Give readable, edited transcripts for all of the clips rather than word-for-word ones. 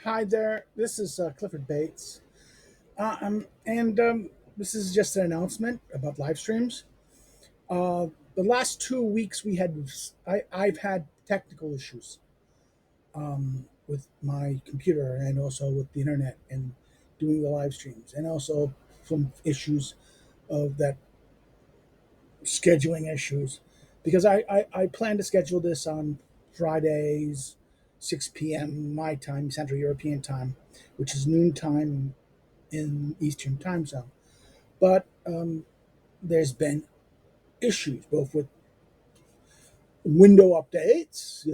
Hi there. This is Clifford Bates, and this is just an announcement about live streams. The last 2 weeks I've had technical issues with my computer and also with the internet and doing the live streams, and also some issues of that scheduling issues because I plan to schedule this on Fridays, 6 p.m. my time, Central European time, which is noon time in Eastern time zone. But there's been issues both with window updates,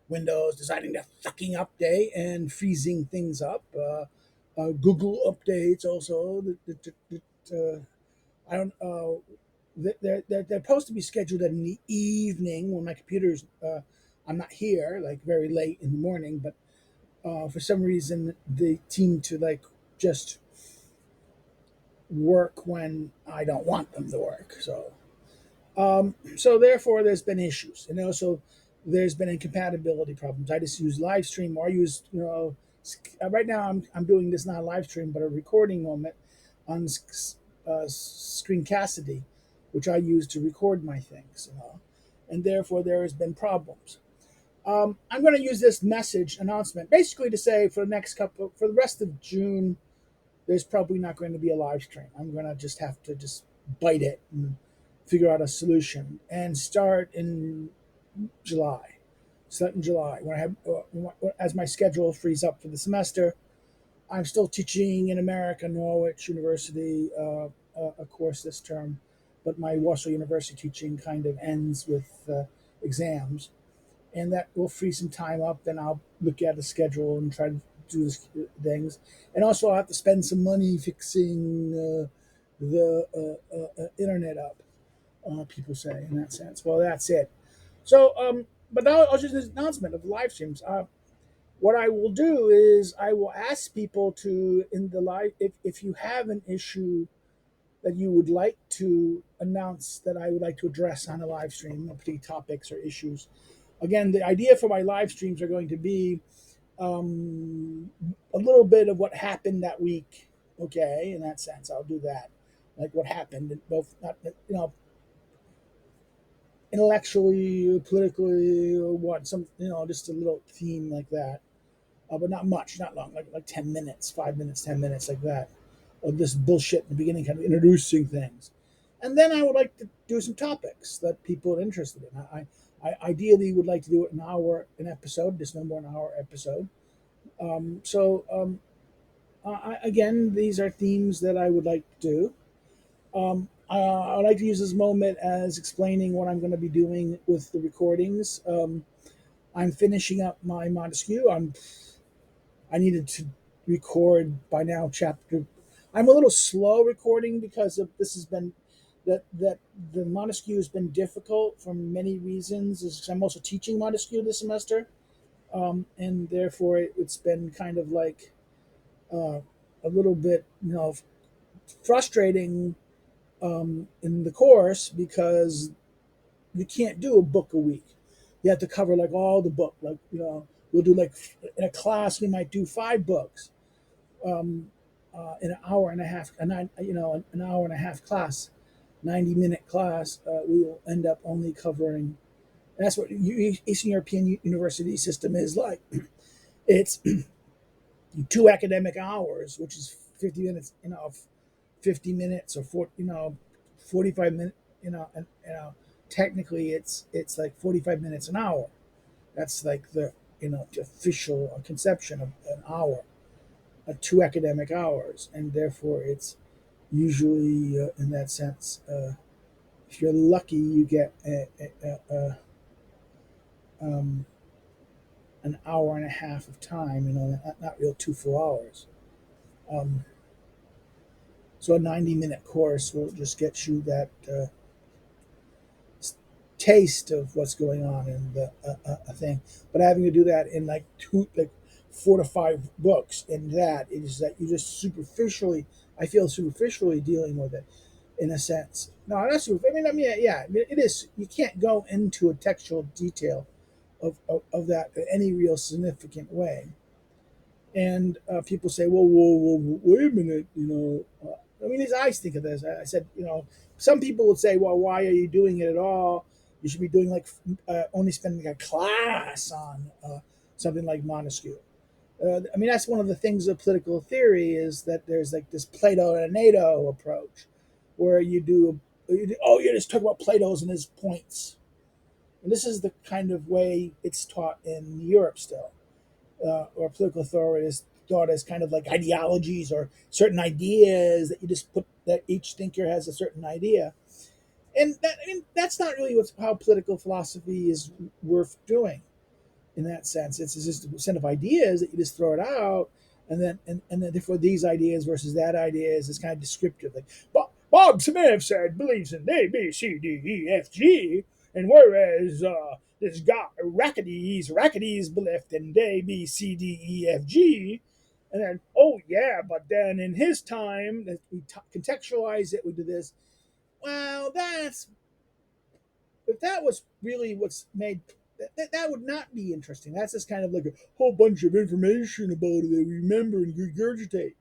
Windows deciding to fucking update and freezing things up. Google updates also. I don't. They're supposed to be scheduled in the evening when my computer's. I'm not here, like very late in the morning, but for some reason they seem to like just work when I don't want them to work. So therefore, there's been issues, and also there's been incompatibility problems. I just use live stream, or I use right now I'm doing this not a live stream but a recording moment on Screencasity, which I use to record my things, and therefore there has been problems. I'm going to use this message announcement basically to say for the rest of June there's probably not going to be a live stream. I'm going to just have to just bite it and figure out a solution and start in July. Start in July when I have as my schedule frees up for the semester. I'm still teaching in America, Norwich University, a course this term, but my Warsaw University teaching kind of ends with exams, and that will free some time up. Then I'll look at the schedule and try to do things, and also I'll have to spend some money fixing the internet up. People say in that sense. Well, that's it. But now I'll just this announcement of live streams. What I will do is I will ask people to in the live if you have an issue that you would like to announce that I would like to address on a live stream, particular topics or issues. Again, the idea for my live streams are going to be a little bit of what happened that week. Okay, in that sense, I'll do that, like what happened, both not intellectually, politically, or what some just a little theme like that, but not much, not long, like 10 minutes, 5 minutes, 10 minutes, like that, of this bullshit in the beginning, kind of introducing things, and then I would like to do some topics that people are interested in. I ideally would like to do it an hour an episode, just no more than an hour episode. Again, these are themes that I would like to do. I'd like to use this moment as explaining what I'm going to be doing with the recordings. I'm finishing up my Montesquieu. I needed to record by now chapter. I'm a little slow recording because of this has been that the Montesquieu has been difficult for many reasons. I'm also teaching Montesquieu this semester, and therefore it's been kind of like uh, a little bit frustrating in the course because you can't do a book a week. You have to cover like all the book. Like we'll do like in a class we might do 5 books in an hour and a half. An hour and a half class, 90-minute class. We will end up only covering. And that's what Eastern European university system is like. It's 2 academic hours, which is 50 minutes. 50 minutes or 45 minutes. And technically it's like 45 minutes an hour. That's like the official conception of an hour, 2 academic hours, and therefore it's usually in that sense. If you're lucky, you get um, an hour and a half of time. Not real 2 full hours. Um, so a 90-minute course will just get you that taste of what's going on in the a thing. But having to do that in like 4 to 5 books, and that is that you just superficially, I feel superficially dealing with it in a sense. No, that's yeah, it is. You can't go into a textual detail of that in any real significant way. And people say, well, wait a minute, I mean, as I think of this, I said, some people would say, well, why are you doing it at all? You should be doing like only spending a class on something like Montesquieu. I mean, that's one of the things of political theory is that there's like this Plato and NATO approach, where you just talk about Plato's and his points, and this is the kind of way it's taught in Europe still, or political authority is thought as kind of like ideologies or certain ideas that you just put that each thinker has a certain idea, and that's not really how political philosophy is worth doing in that sense. It's just a set of ideas that you just throw it out, and then therefore these ideas versus that ideas is kind of descriptive. Like Bob Smith said believes in A B C D E F G, and whereas this guy Rackety's believed in A B C D E F G, and then oh yeah, but then in his time we contextualize it. We do this. Well, that's if that was really what's made that would not be interesting. That's just kind of like a whole bunch of information about it that we remember and regurgitate.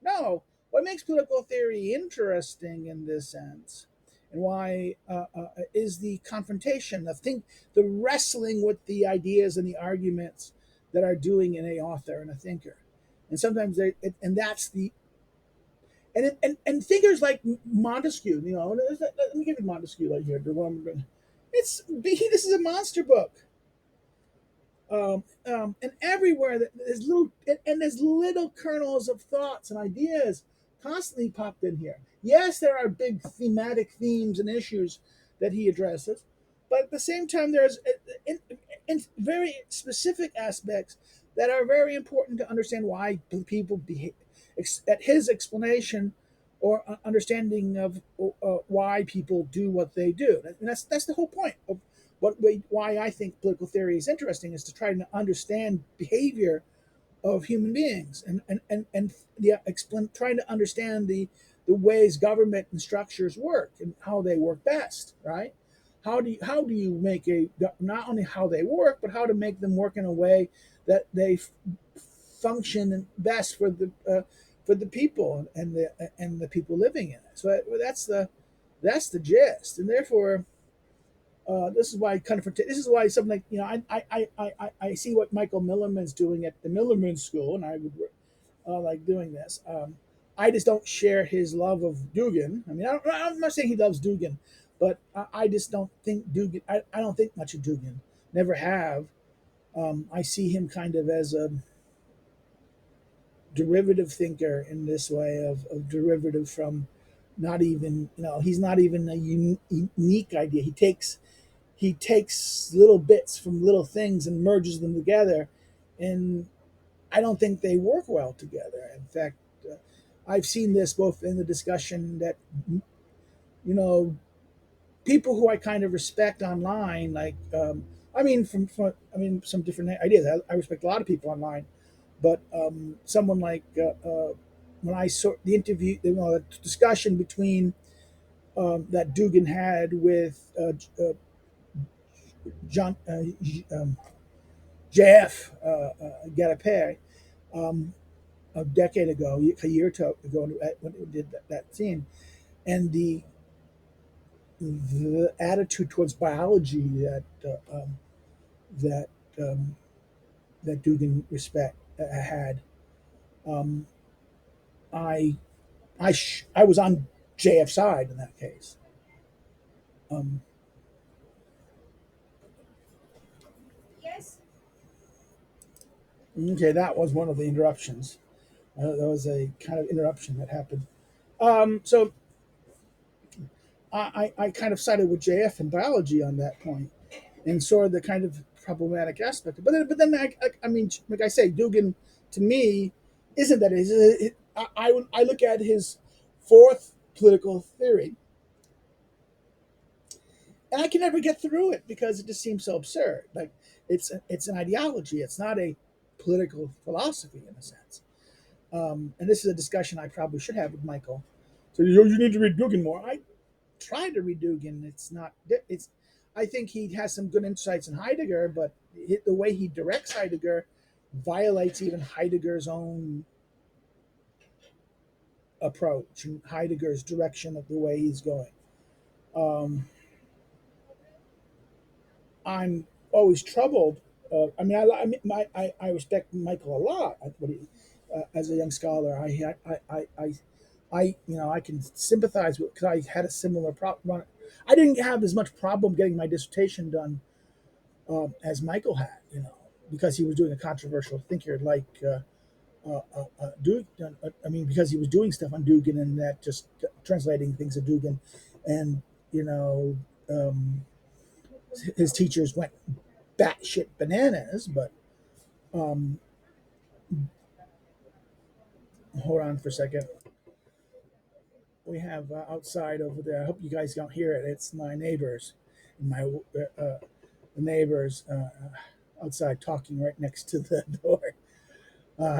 No, what makes political theory interesting in this sense, and why is the confrontation, the wrestling with the ideas and the arguments that are doing in a author and a thinker, and sometimes and that's the and thinkers like Montesquieu. Let me give you Montesquieu right here. This is a monster book. And everywhere there's little kernels of thoughts and ideas constantly popped in here. Yes, there are big thematic themes and issues that he addresses, but at the same time, there's in very specific aspects that are very important to understand why people behave. At his explanation or understanding of why people do what they do, and that's the whole point of why I think political theory is interesting is to try to understand behavior of human beings and trying to understand the ways government and structures work and how they work best, right? How do you make not only how they work but how to make them work in a way that they function best for the people and the people living in it. So that's the gist, and therefore this is why this is why something like I see what Michael Milliman's doing at the Milliman School, and I would like doing this. I just don't share his love of Dugan. I mean, I'm not saying he loves Dugan, but I just don't think Dugan. I don't think much of Dugan. Never have. I see him kind of as a derivative thinker in this way of derivative from not even he's not even a unique idea. He takes little bits from little things and merges them together, and I don't think they work well together. In fact, I've seen this both in the discussion that you know people who I kind of respect online, like some different ideas. I respect a lot of people online, but someone like when I saw the interview, the discussion between that Dugan had with John JF Garapere a decade ago, a year or two ago, when we did that scene, and the attitude towards biology that um, that Dugan respect had. Um, I I was on JF's side in that case. Um, okay, that was one of the interruptions. There was a kind of interruption that happened. So I kind of sided with JF in biology on that point and saw the kind of problematic aspect. But then I mean, like I say, Dugan to me isn't that I look at his fourth political theory and I can never get through it because it just seems so absurd. Like it's an ideology. It's not a political philosophy in a sense. And this is a discussion I probably should have with Michael. So you need to read Dugan more. I try to read Dugan. It's not. It's. I think he has some good insights in Heidegger, but the way he directs Heidegger violates even Heidegger's own approach and Heidegger's direction of the way he's going. Um, I'm always troubled. I respect Michael a lot. As a young scholar, I can sympathize with because I had a similar problem. I didn't have as much problem getting my dissertation done as Michael had, because he was doing a controversial thinker like Dugin. Because he was doing stuff on Dugin and that just translating things to Dugin, and you know, um, his teachers went batshit bananas. But um, hold on for a second. We have outside over there. I hope you guys don't hear it. It's my neighbors, the neighbors outside talking right next to the door.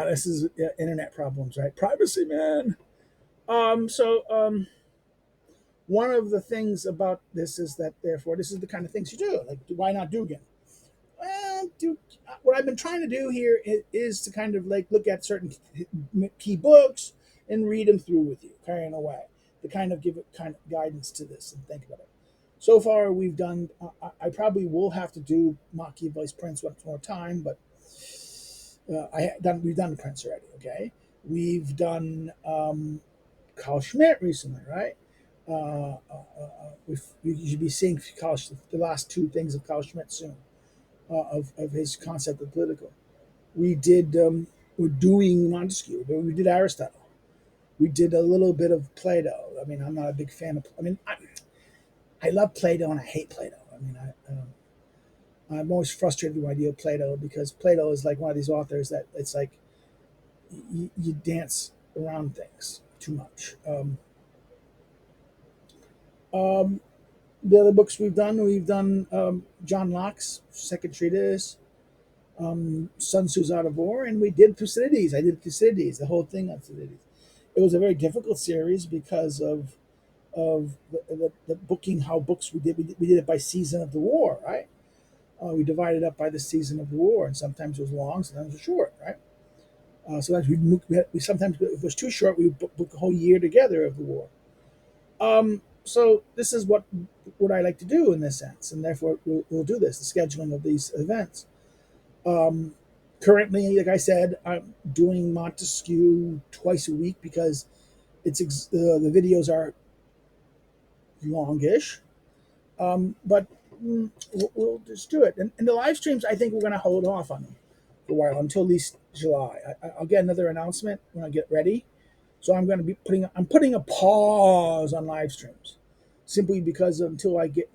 This is internet problems, right? Privacy, man. One of the things about this is that, therefore, this is the kind of things you do. Like, why not Dugan? Well, what I've been trying to do here is to kind of like look at certain key books and read them through with you, carrying away, to kind of give it kind of guidance to this and think about it. So far, we've done. I probably will have to do Machiavelli's Prince one more time, but we've done the Prince already. Okay, we've done Carl Schmitt recently, right? You should be seeing the last two things of Carl Schmitt soon, of his concept of political. We did, we're doing Montesquieu, but we did Aristotle. We did a little bit of Plato. I'm not a big fan of, I love Plato and I hate Plato. I'm always frustrated with the idea of Plato because Plato is like one of these authors that it's like you dance around things too much. Um, the other books we've done John Locke's Second Treatise, Sun Tzu's Art of War, and we did Thucydides. I did Thucydides, the whole thing on Thucydides. It was a very difficult series because of the booking, how books we did it by season of the war, right? We divided up by the season of the war, and sometimes it was long, sometimes it was short, right? Sometimes sometimes if it was too short, we would book a whole year together of the war. So this is what I like to do in this sense, and therefore we'll do this, the scheduling of these events. Um, Currently, like I said, I'm doing Montesquieu twice a week because the videos are longish, but we'll just do it. And the live streams, I think we're going to hold off on them for a while until at least July. I'll get another announcement when I get ready. So I'm going to be putting a pause on live streams simply because until I get.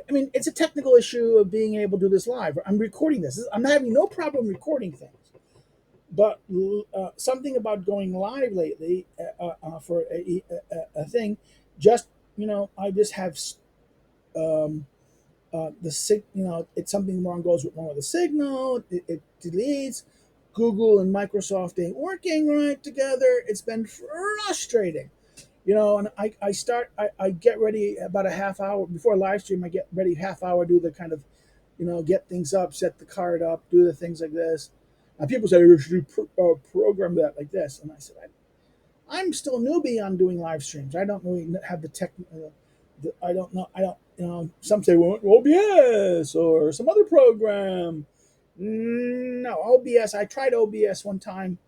It's a technical issue of being able to do this live. I'm recording this. I'm having no problem recording things, but something about going live lately for a thing, just I just have um, it's something wrong wrong with the signal. It deletes. Google and Microsoft ain't working right together. It's been frustrating, and I get ready about a half hour before live stream. I get ready half hour, do the kind of, get things up, set the card up, do the things like this. And people say you should program that like this, and I said I'm still a newbie on doing live streams. I don't really have the tech. I don't know. I don't. Some say well, OBS or some other program. No, OBS. I tried OBS one time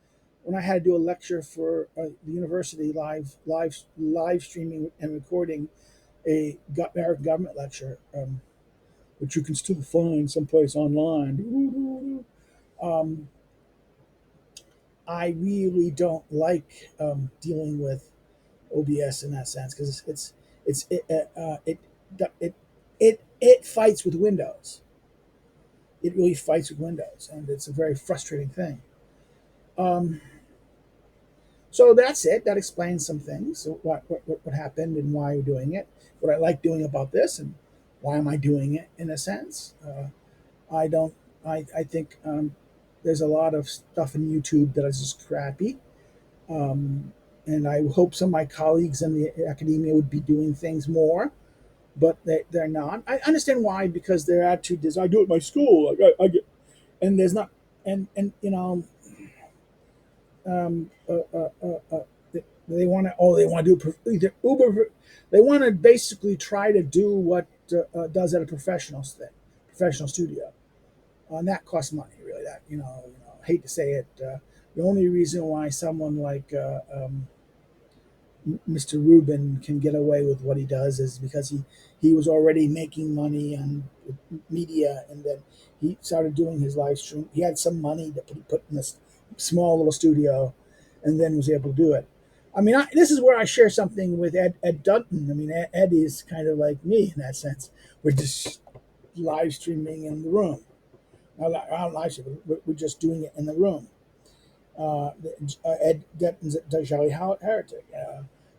when I had to do a lecture for the university, live streaming and recording a American government lecture, which you can still find someplace online. Um, I really don't like dealing with OBS in that sense because it fights with Windows. It really fights with Windows, and it's a very frustrating thing. Um, so that's it. That explains some things. So what happened and why we're doing it. What I like doing about this and why am I doing it in a sense. I don't. I think there's a lot of stuff in YouTube that is just crappy. Um, and I hope some of my colleagues in the academia would be doing things more, but they're not. I understand why, because their attitude is, I do it at my school. I get, and there's not, and um, uh, uh, uh, uh, they want to they want to do either Uber. They want to basically try to do what does at a professional studio, and that costs money. Really, that I hate to say it. The only reason why someone like Mr. Rubin can get away with what he does is because he was already making money on media, and then he started doing his live stream. He had some money that he put in this small little studio, and then was able to do it. I mean, this is where I share something with Ed Dutton. I mean, Ed is kind of like me in that sense. We're just live streaming in the room. Not live streaming, we're just doing it in the room. Ed Dutton's a Jolly Heretic.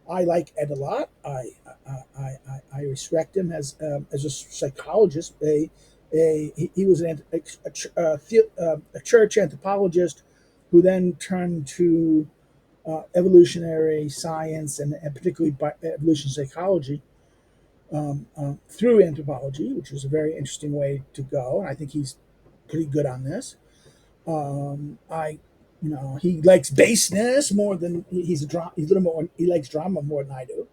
I like Ed a lot. I respect him as a psychologist. He was a church anthropologist who then turned to evolutionary science and particularly evolution psychology through anthropology, which was a very interesting way to go. And I think he's pretty good on this. I he likes baseness more than he's a drama. He's a little more. He likes drama more than I do.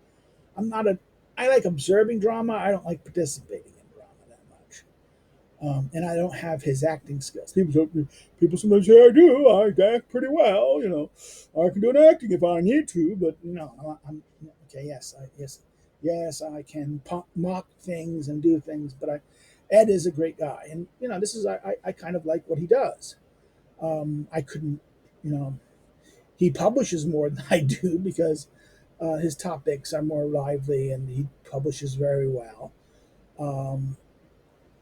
I'm not a. I like observing drama. I don't like participating in drama that much. And I don't have his acting skills. People sometimes say I do. I act pretty well. I can do an acting if I need to. But I'm okay. Yes. I can mock things and do things. But Ed is a great guy, and this is I kind of like what he does. I couldn't, you know, he publishes more than I do because his topics are more lively and he publishes very well. Um,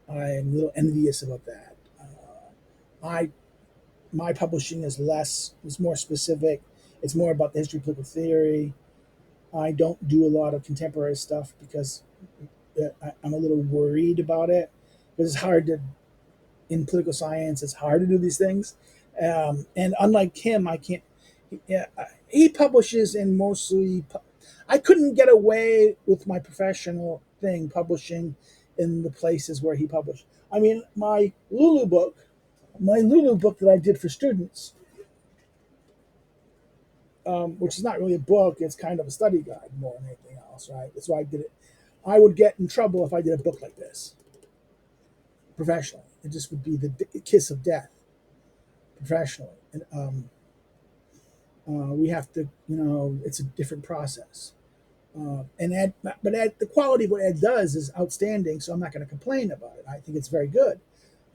I'm a little envious about that. I My publishing is more specific. It's more about the history of political theory. I don't do a lot of contemporary stuff because I'm a little worried about it. Because it's hard to in political science. It's hard to do these things, and unlike him, I can't. Yeah, he publishes in mostly. I couldn't get away with my professional thing publishing in the places where he published. I mean, my Lulu book that I did for students, which is not really a book; it's kind of a study guide more than anything else, right? That's why I did it. I would get in trouble if I did a book like this professionally. It just would be the kiss of death professionally, and we have to, it's a different process. And Ed, but the quality of what Ed does is outstanding, so I'm not going to complain about it. I think it's very good,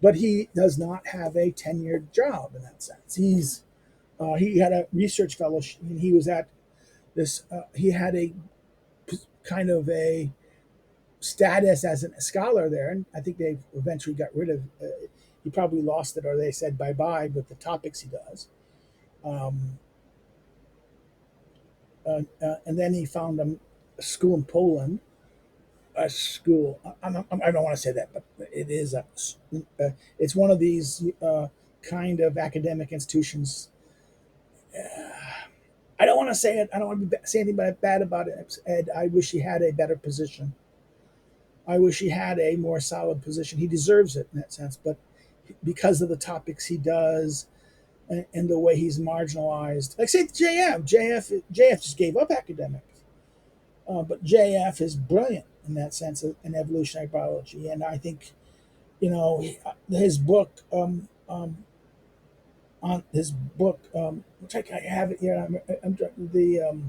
but he does not have a tenured job in that sense. He had a research fellowship, and he was at this. He had a kind of a status as a scholar there, and I think they eventually got rid of. He probably lost it, or they said bye bye with the topics he does. Um, and then he found a school in Poland. A school. I don't want to say that, but it is it's one of these kind of academic institutions. I don't want to say it. I don't want to say anything bad about it. Ed, I wish he had a better position. I wish he had a more solid position. He deserves it in that sense, but because of the topics he does and the way he's marginalized, like say JF just gave up academics. But JF is brilliant in that sense in evolutionary biology, and I think his book on his book, which I have it here. I'm the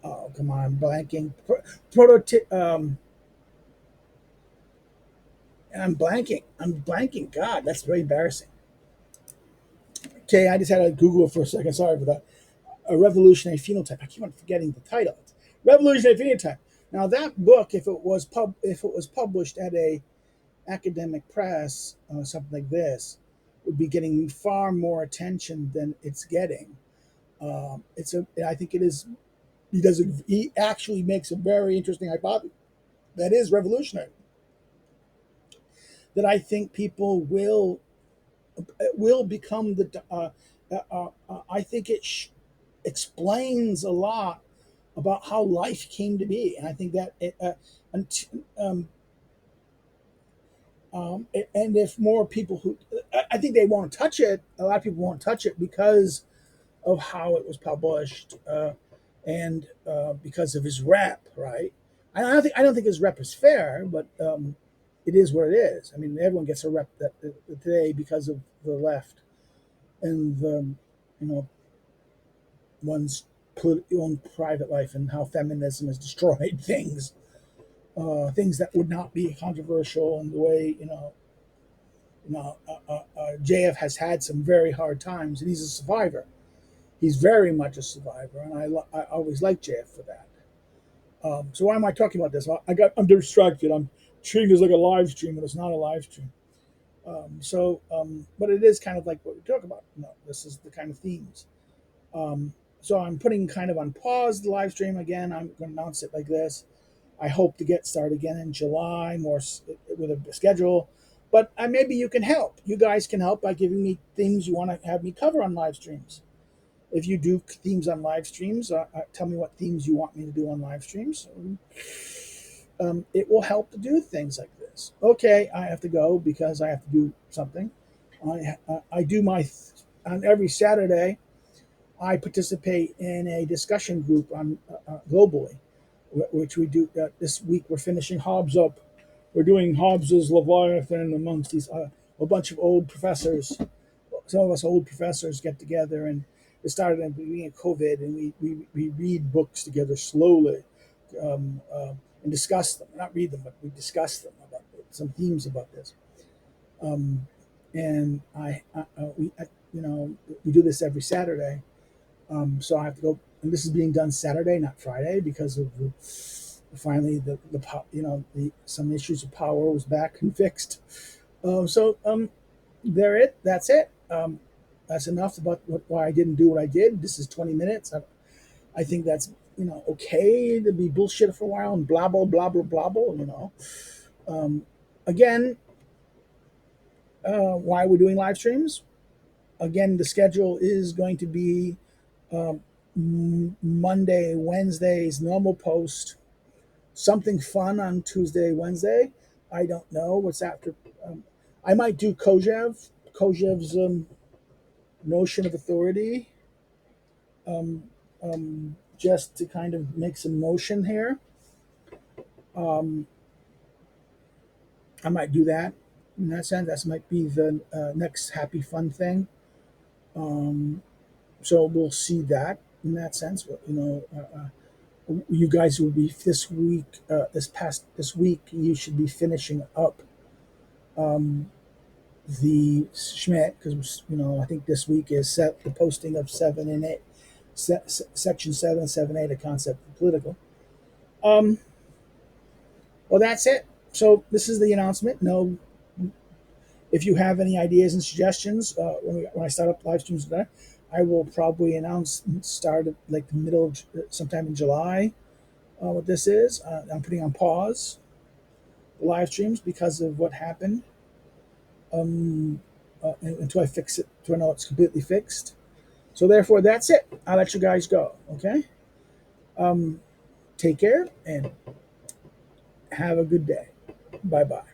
oh come on, I'm blanking. Prototype. I'm blanking. I'm blanking. God, that's very embarrassing. Okay, I just had to Google it for a second. Sorry for that. A revolutionary phenotype. I keep on forgetting the title. It's revolutionary phenotype. Now that book, if it was published at a academic press, something like this, would be getting far more attention than it's getting. I think it is. He actually makes a very interesting hypothesis that is revolutionary. That I think people will become the. I think explains a lot about how life came to be, and I think that um, And if more people who, I think they won't touch it. A lot of people won't touch it because of how it was published, and because of his rep, right? I don't think his rep is fair, but it is what it is. I mean, everyone gets a rep today because of the left and you know one's own private life and how feminism has destroyed things, things that would not be controversial, and the way JF has had some very hard times, and he's a survivor. He's very much a survivor, and I always liked JF for that. So why am I talking about this? I'm distracted. I'm treating this like a live stream, but it's not a live stream. But it is kind of like what we talk about. This is the kind of themes. So I'm putting kind of on pause the live stream again. I'm going to announce it like this. I hope to get started again in July, more with a schedule. But maybe you can help. You guys can help by giving me themes you want to have me cover on live streams. If you do themes on live streams, tell me what themes you want me to do on live streams. It will help to do things like this. Okay, I have to go because I have to do something. I do on every Saturday. I participate in a discussion group on globally, which we do. This week we're finishing Hobbes up. We're doing Hobbes's Leviathan amongst these a bunch of old professors. Some of us old professors get together, and it started at the beginning of COVID, and we read books together slowly, and discuss them. Not read them, but we discuss them about some themes about this. And we do this every Saturday. So I have to go, and this is being done Saturday, not Friday, because of finally the some issues of power was back and fixed. That's it. That's enough about why I didn't do what I did. This is 20 minutes. I think that's okay to be bullshit for a while and blah blah blah blah blah blah. Again, why we're doing live streams? Again, the schedule is going to be Monday, Wednesdays, normal post. Something fun on Tuesday, Wednesday. I don't know what's after. I might do Kozhev's notion of authority, just to kind of make some motion here. I might do that in that sense. That might be the next happy fun thing. So we'll see that in that sense. You guys will be this week. This week, you should be finishing up the Schmidt, because I think this week is the posting of 7 and 8, section 7, 7, 8, a concept of political. Well, that's it. So this is the announcement. No, if you have any ideas and suggestions, when I start up live streams today, I will probably start at like the middle of sometime in July. What this is, I'm putting on pause the live streams because of what happened. Until I fix it, until I know it's completely fixed. So therefore, that's it. I'll let you guys go. Okay. Take care and have a good day. Bye bye.